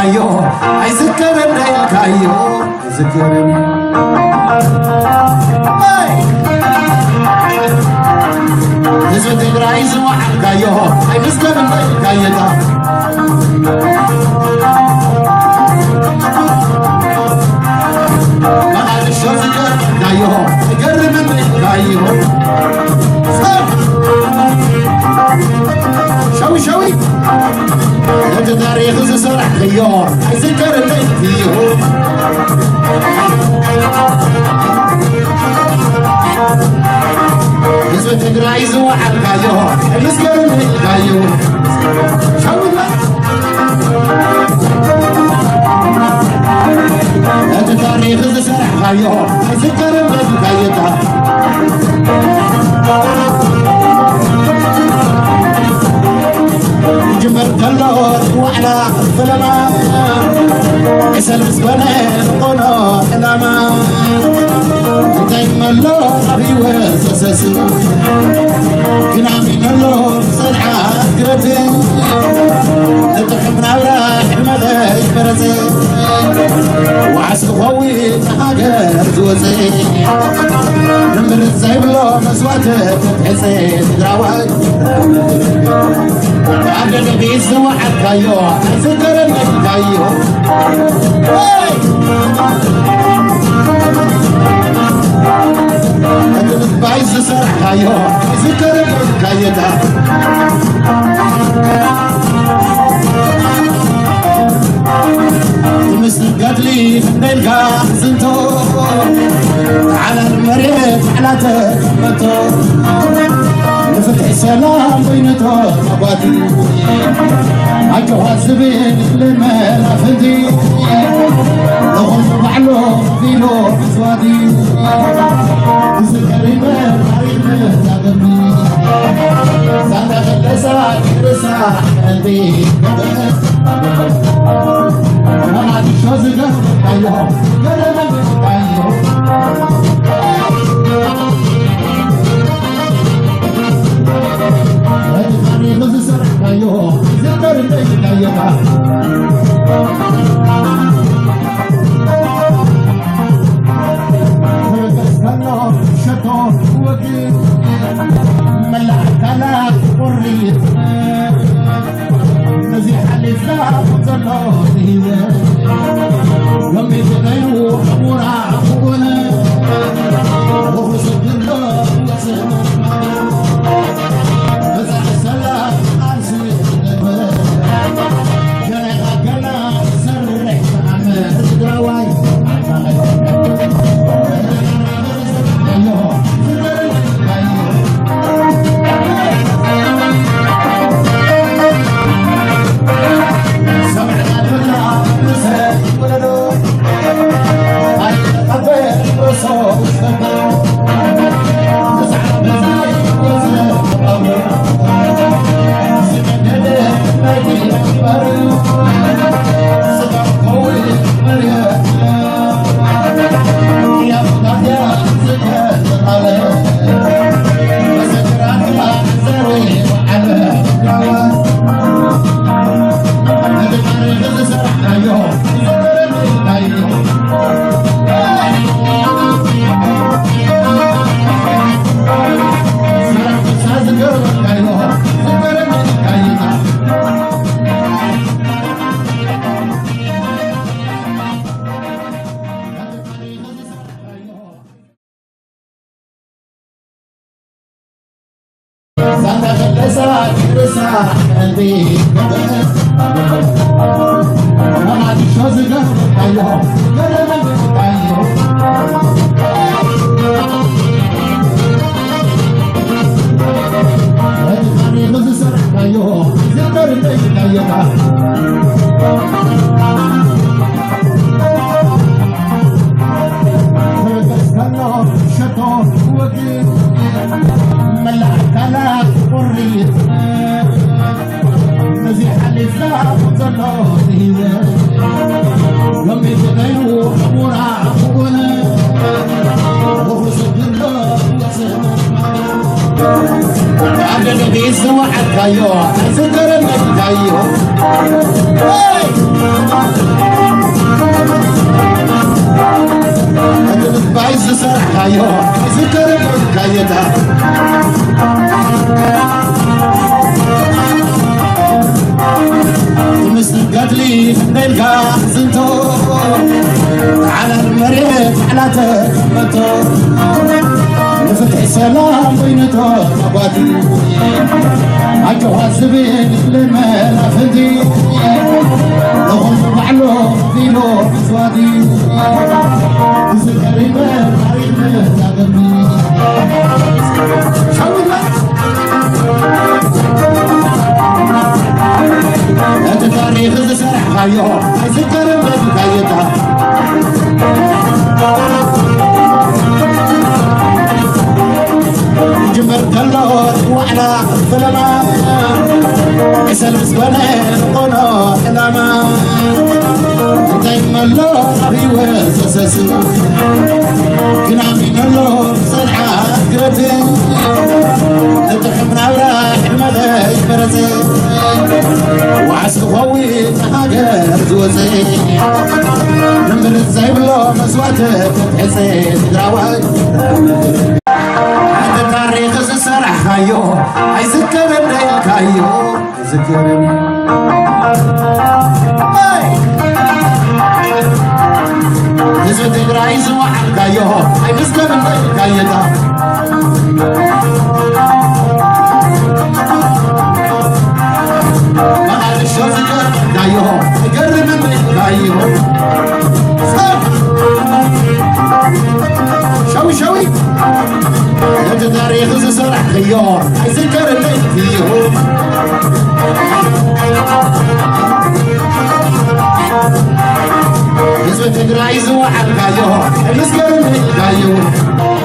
كايو عايزكرني كايو عايزكرني نزل تقرأي زواحد كايو عايزكرني كايتا ما قال الشوز كايو قرب مني كايو شوي انت تاريخ سرح خيار عايزكر اللي فيه يسوى تقرأي زواحد خيار عايزكر اللي فيه شوي انت تاريخ سرح خيار عايزكر اللي فيه جمرت اللور وعلى الظلمة اسأل مسكنة قناة لما دايما اللور أبي وسسس كنا من اللور صنعة قربي نتحبنا وراح المدى برزي وعسك خوي حاجة زوزي نمر الزيب اللور مسواتك تحسين دراوي عبد النبي واحد كايو عايزكر اللي كايو انت بتبعيز سرح كايو عايزكر اللي كايتا تمسك قتلي نلقى زنتو على المريض على تهمتو نفتح سلام بينتو أبادي أجواز بين لما نفدي لغم بعلو فيلو بزوادي زكريمة مريمة تغني سنة غلسة كرسة قلبي أنا عادي شوزقة أيوه Kayo, sekarang lagi kayo. Hey! زسرحكايو ذكرني حكايتها قتلي نلقى زنتو على المريض على تهمتو نفتح سلام بينتو أبادي عجوها الزبين لما فدي لهم معلو فيلو بسوادي زكري بن حريم تعبني شاوي تاريخ زسرح خايو ذكر بحكايتها جمر كلوت وعلى فلما اسال مسكونين قولو حلاما دايما لو ريوه سسسو كنا من اللون صنعة قرتي نتخمنا وراح المذاي برزي وعسل خوي حاجة زوزي نمر الزيب له مسواتك تحسين دراوي هذا تاريخ السرح خايو هيذكرني خايو هيذكرني نزوة إبراهيم زوحل خايو هيذكرني خايتا Gayo, قرب مني gayo. شوي انت تاريخ زسرح خيار يذكر اللي فيهم نسبة تقرأي زوحل gayo يذكر اللي gayo